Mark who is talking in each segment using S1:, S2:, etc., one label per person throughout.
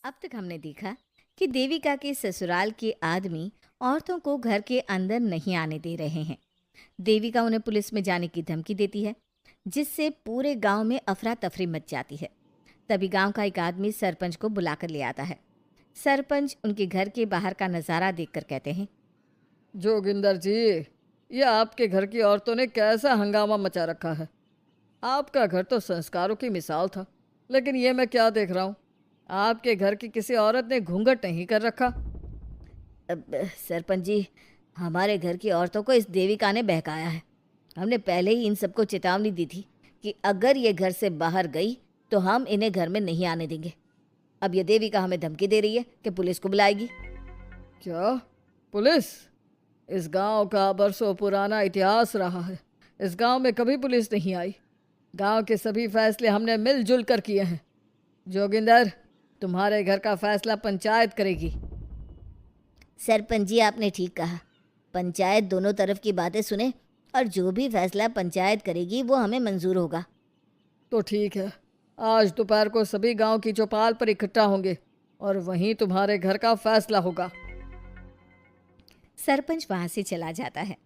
S1: अब तक हमने देखा कि देविका के ससुराल के आदमी औरतों को घर के अंदर नहीं आने दे रहे हैं। देविका उन्हें पुलिस में जाने की धमकी देती है, जिससे पूरे गांव में अफरा तफरी मच जाती है। तभी गांव का एक आदमी सरपंच को बुलाकर ले आता है। सरपंच उनके घर के बाहर का नज़ारा देखकर कहते हैं।
S2: जोगिंदर जी, ये आपके घर की औरतों ने कैसा हंगामा मचा रखा है। आपका घर तो संस्कारों की मिसाल था, लेकिन ये मैं क्या देख रहा हूँ। आपके घर की किसी औरत ने घूंघट नहीं कर रखा।
S1: सरपंच जी, हमारे घर की औरतों को इस देविका ने बहकाया है। हमने पहले ही इन सबको चेतावनी दी थी कि अगर ये घर से बाहर गई तो हम इन्हें घर में नहीं आने देंगे। अब ये देविका हमें धमकी दे रही है कि पुलिस को बुलाएगी।
S2: क्या? पुलिस? इस गांव का बरसों पुराना इतिहास रहा है। इस गांव में कभी पुलिस नहीं आई। गांव के सभी फैसले हमने मिलजुल कर किए हैं। जोगिंदर, तुम्हारे घर का फैसला पंचायत करेगी।
S1: सरपंच जी, आपने ठीक कहा। पंचायत दोनों तरफ की बातें सुने और जो भी फैसला पंचायत करेगी वो हमें मंजूर होगा।
S2: तो ठीक है, आज दोपहर को सभी गांव की चौपाल पर इकट्ठा होंगे और वहीं तुम्हारे घर का फैसला होगा।
S1: सरपंच वहां से चला जाता है।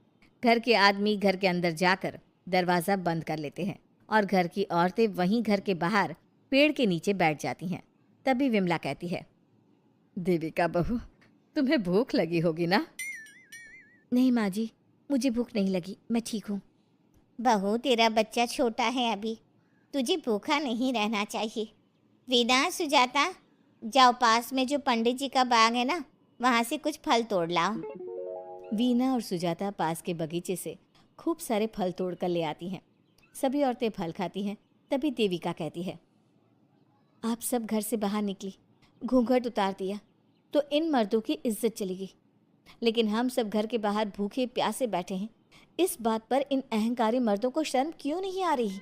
S1: घर के आदमी घर के अंदर जाकर दरवाज़ा बंद कर लेते हैं और घर की औरतें वहीं घर के बाहर पेड़ के नीचे बैठ जाती हैं। तभी विमला कहती है।
S2: देविका बहू, तुम्हें भूख लगी होगी ना?
S1: नहीं माँ जी, मुझे भूख नहीं लगी, मैं ठीक हूँ।
S3: बहू, तेरा बच्चा छोटा है अभी, तुझे भूखा नहीं रहना चाहिए। वीना, सुजाता, जाओ पास में जो पंडित जी का बाग है ना, वहाँ से कुछ फल तोड़ लाओ।
S1: वीना और सुजाता पास के बगीचे से खूब सारे फल तोड़ कर ले आती हैं। सभी औरतें फल खाती हैं। तभी देविका कहती है। आप सब घर से बाहर निकली, घूंघट उतार दिया तो इन मर्दों की इज्जत चली गई, लेकिन हम सब घर के बाहर भूखे प्यासे बैठे हैं। इस बात पर इन अहंकारी मर्दों को शर्म क्यों नहीं आ रही?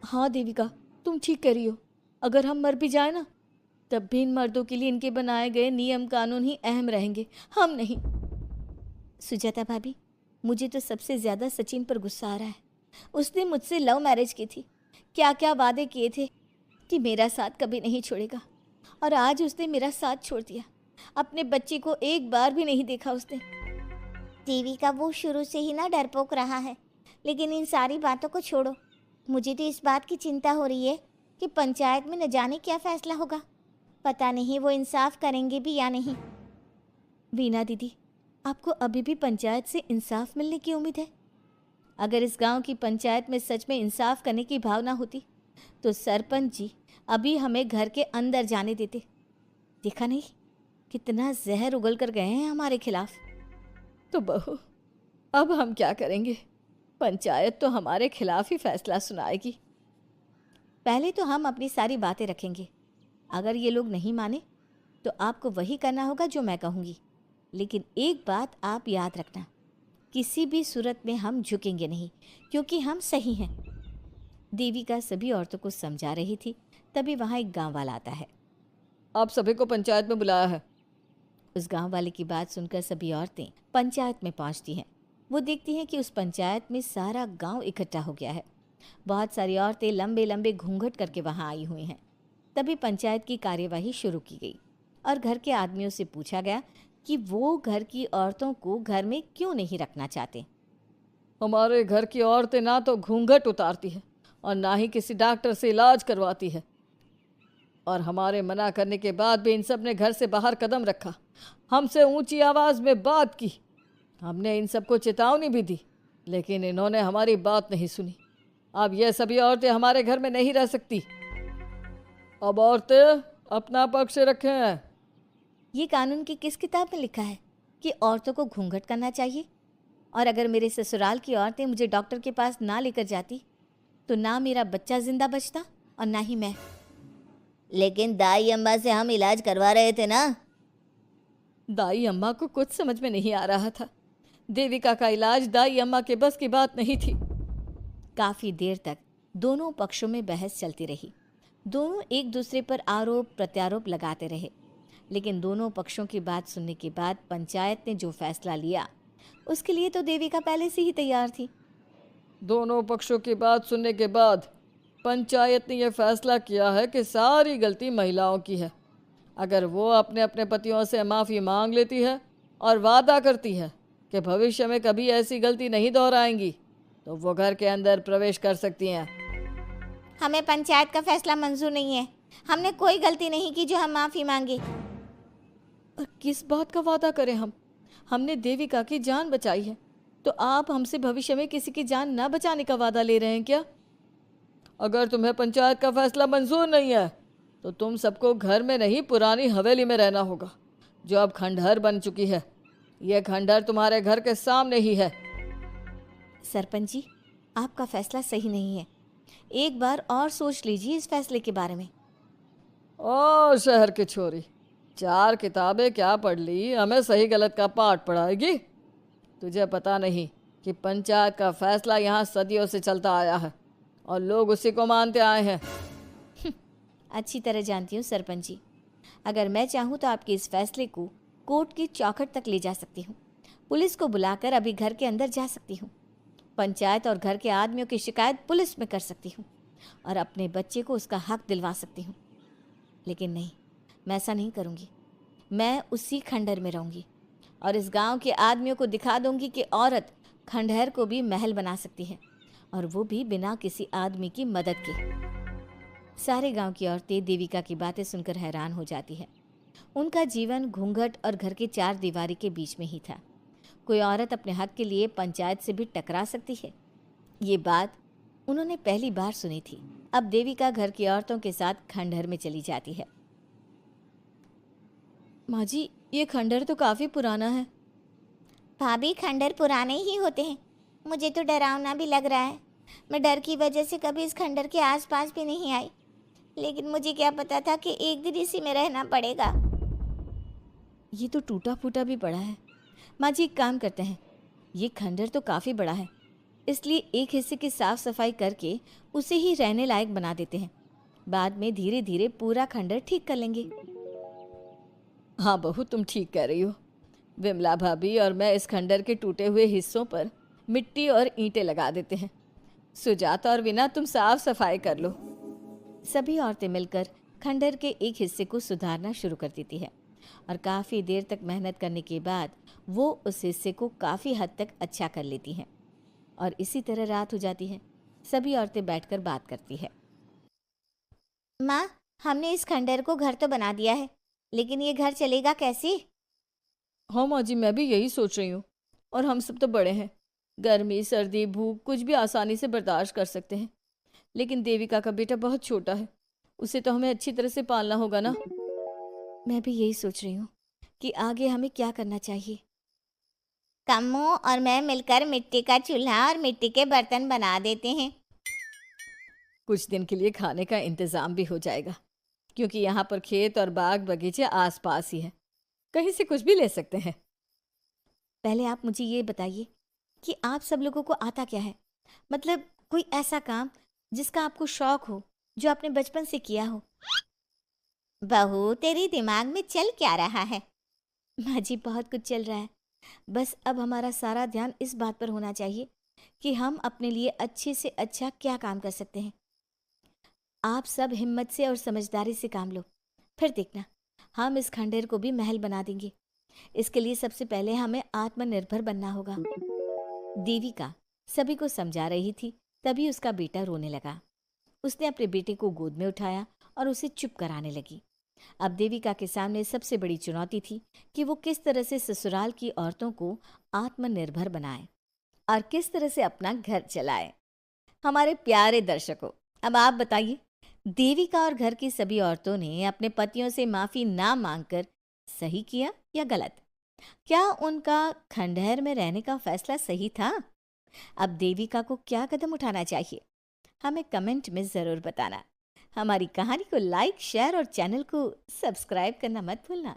S1: हाँ देविका, तुम ठीक कह रही हो। अगर हम मर भी जाए ना, तब भी इन मर्दों के लिए इनके बनाए गए नियम कानून ही अहम रहेंगे, हम नहीं। सुजाता भाभी, मुझे तो सबसे ज़्यादा सचिन पर गुस्सा आ रहा है। उसने मुझसे लव मैरिज की थी, क्या क्या वादे किए थे कि मेरा साथ कभी नहीं छोड़ेगा, और आज उसने मेरा साथ छोड़ दिया। अपने बच्चे को एक बार भी नहीं देखा उसने।
S3: देवी का वो शुरू से ही ना डरपोक रहा है। लेकिन इन सारी बातों को छोड़ो, मुझे तो इस बात की चिंता हो रही है कि पंचायत में न जाने क्या फैसला होगा। पता नहीं वो इंसाफ करेंगे भी या नहीं।
S1: वीना दीदी, आपको अभी भी पंचायत से इंसाफ मिलने की उम्मीद है? अगर इस गांव की पंचायत में सच में इंसाफ करने की भावना होती तो सरपंच जी अभी हमें घर के अंदर जाने देते। देखा नहीं कितना जहर उगल कर गए हैं हमारे खिलाफ।
S2: तो बहू, अब हम क्या करेंगे? पंचायत तो हमारे खिलाफ ही फैसला सुनाएगी।
S1: पहले तो हम अपनी सारी बातें रखेंगे। अगर ये लोग नहीं माने तो आपको वही करना होगा जो मैं कहूँगी। लेकिन एक बात आप याद रखना, किसी भी सूरत में हम झुकेंगे नहीं, क्योंकि हम सही हैं। देविका सभी औरतों को समझा रही थी। तभी वहाँ एक गांव वाला आता है।
S2: आप सभी को पंचायत में बुलाया है।
S1: उस गांव वाले की बात सुनकर सभी औरतें पंचायत में पहुंचती हैं। वो देखती हैं कि उस पंचायत में सारा गांव इकट्ठा हो गया है। बहुत सारी औरतें लंबे लंबे घूंघट करके वहां आई हुई हैं। तभी पंचायत की कार्यवाही शुरू की गई और घर के आदमियों से पूछा गया कि वो घर की औरतों को घर में क्यों नहीं रखना चाहते।
S2: हमारे घर की औरतें ना तो घूंघट उतारती है और ना ही किसी डॉक्टर से इलाज करवाती है, और हमारे मना करने के बाद भी इन सब ने घर से बाहर कदम रखा, हमसे ऊंची आवाज़ में बात की। हमने इन सबको चेतावनी भी दी, लेकिन इन्होंने हमारी बात नहीं सुनी। अब ये सभी औरतें हमारे घर में नहीं रह सकती। अब औरतें अपना पक्ष रखें।
S1: ये कानून की किस किताब में लिखा है कि औरतों को घूंघट करना चाहिए? और अगर मेरे ससुराल की औरतें मुझे डॉक्टर के पास ना लेकर जाती तो ना मेरा बच्चा जिंदा बचता और ना ही मैं।
S3: लेकिन दाई अम्मा से हम इलाज करवा रहे थे ना।
S2: दाई अम्मा को कुछ समझ में नहीं आ रहा था। देविका का इलाज दाई अम्मा के बस की बात नहीं थी।
S1: काफ़ी देर तक दोनों पक्षों में बहस चलती रही। दोनों एक दूसरे पर आरोप प्रत्यारोप लगाते रहे, लेकिन दोनों पक्षों की बात सुनने के बाद पंचायत ने जो फैसला लिया उसके लिए तो देविका पहले से ही तैयार थी।
S2: दोनों पक्षों की बात सुनने के बाद पंचायत ने यह फैसला किया है कि सारी गलती महिलाओं की है अगर वो अपने अपने पतियों से माफ़ी मांग लेती है और वादा करती है कि भविष्य में कभी ऐसी गलती नहीं दोहराएंगी, तो वो घर के अंदर प्रवेश कर सकती हैं।
S3: हमें पंचायत का फैसला मंजूर नहीं है। हमने कोई गलती नहीं की जो हम माफ़ी मांगे।
S2: और किस बात का वादा करें हम? हमने देविका की जान बचाई है, तो आप हमसे भविष्य में किसी की जान ना बचाने का वादा ले रहे हैं क्या? अगर तुम्हें पंचायत का फैसला मंजूर नहीं है तो तुम सबको घर में नहीं, पुरानी हवेली में रहना होगा, जो अब खंडहर बन चुकी है। यह खंडहर तुम्हारे घर के सामने ही है।
S1: सरपंच जी, आपका फैसला सही नहीं है। एक बार और सोच लीजिए इस फैसले के बारे में।
S2: ओ शहर की छोरी, 4 किताबें क्या पढ़ ली, हमें सही गलत का पाठ पढ़ाएगी? तुझे पता नहीं कि पंचायत का फैसला यहाँ सदियों से चलता आया है और लोग उसी को मानते आए हैं।
S1: अच्छी तरह जानती हूँ सरपंच जी। अगर मैं चाहूँ तो आपके इस फैसले को कोर्ट की चौखट तक ले जा सकती हूँ। पुलिस को बुलाकर अभी घर के अंदर जा सकती हूँ। पंचायत और घर के आदमियों की शिकायत पुलिस में कर सकती हूँ और अपने बच्चे को उसका हक दिलवा सकती हूँ। लेकिन नहीं, मैं ऐसा नहीं करूँगी। मैं उसी खंडहर में रहूँगी और इस गांव के आदमियों को दिखा दूँगी कि औरत खंडहर को भी महल बना सकती है, और वो भी बिना किसी आदमी की मदद के। सारे गांव की औरतें देविका की बातें सुनकर हैरान हो जाती हैं। उनका जीवन घूंघट और घर के 4 दीवारी के बीच में ही था। कोई औरत अपने हक के लिए पंचायत से भी टकरा सकती है, ये बात उन्होंने पहली बार सुनी थी। अब देविका घर की औरतों के साथ खंडहर में चली जाती है।
S2: माँ जी, ये खंडहर तो काफ़ी पुराना है।
S3: भाभी, खंडहर पुराने ही होते हैं। मुझे तो डरावना भी लग रहा है। मैं डर की वजह से कभी इस खंडहर के आसपास भी नहीं आई, लेकिन मुझे क्या पता था कि एक दिन इसी में रहना पड़ेगा।
S1: ये तो टूटा फूटा भी पड़ा है। माँ जी, एक काम करते हैं, ये खंडहर तो काफ़ी बड़ा है, इसलिए एक हिस्से की साफ सफाई करके उसे ही रहने लायक बना देते हैं। बाद में धीरे धीरे पूरा खंडहर ठीक कर लेंगे।
S2: हाँ बहू, तुम ठीक कह रही हो। विमला भाभी और मैं इस खंडहर के टूटे हुए हिस्सों पर मिट्टी और ईंटें लगा देते हैं। सुजाता और विना, तुम साफ सफाई कर लो।
S1: सभी औरतें मिलकर खंडहर के एक हिस्से को सुधारना शुरू कर देती है और काफ़ी देर तक मेहनत करने के बाद वो उस हिस्से को काफ़ी हद तक अच्छा कर लेती हैं। और इसी तरह रात हो जाती है। सभी औरतें बैठकर बात करती है।
S3: माँ, हमने इस खंडहर को घर तो बना दिया है, लेकिन ये घर चलेगा कैसे?
S2: हाँ माँ जी, मैं भी यही सोच रही हूँ। और हम सब तो बड़े हैं, गर्मी सर्दी भूख कुछ भी आसानी से बर्दाश्त कर सकते हैं, लेकिन देविका का बेटा बहुत छोटा है, उसे तो हमें अच्छी तरह से पालना होगा ना।
S1: मैं भी यही सोच रही हूँ कि आगे हमें क्या करना चाहिए।
S3: कम्मू और मैं मिलकर मिट्टी का चूल्हा और मिट्टी के बर्तन बना देते हैं।
S2: कुछ दिन के लिए खाने का इंतज़ाम भी हो जाएगा, क्योंकि यहाँ पर खेत और बाग बगीचे आसपास ही हैं, कहीं से कुछ भी ले सकते हैं।
S1: पहले आप मुझे ये बताइए कि आप सब लोगों को आता क्या है, मतलब कोई ऐसा काम जिसका आपको शौक हो, जो आपने बचपन से किया हो।
S3: बहू, तेरी दिमाग में चल क्या रहा है?
S1: माँ जी, बहुत कुछ चल रहा है। बस अब हमारा सारा ध्यान इस बात पर होना चाहिए कि हम अपने लिए अच्छे से अच्छा क्या काम कर सकते हैं। आप सब हिम्मत से और समझदारी से काम लो, फिर देखना हम इस खंडहर को भी महल बना देंगे। इसके लिए सबसे पहले हमें आत्मनिर्भर बनना होगा। देविका सभी को समझा रही थी, तभी उसका बेटा रोने लगा। उसने अपने बेटे को गोद में उठाया और उसे चुप कराने लगी। अब देविका के सामने सबसे बड़ी चुनौती थी कि वो किस तरह से ससुराल की औरतों को आत्मनिर्भर बनाए और किस तरह से अपना घर चलाए। हमारे प्यारे दर्शकों, अब आप बताइए, देविका और घर की सभी औरतों ने अपने पतियों से माफ़ी ना मांगकर सही किया या गलत? क्या उनका खंडहर में रहने का फैसला सही था? अब देविका को क्या कदम उठाना चाहिए, हमें कमेंट में ज़रूर बताना। हमारी कहानी को लाइक, शेयर और चैनल को सब्सक्राइब करना मत भूलना।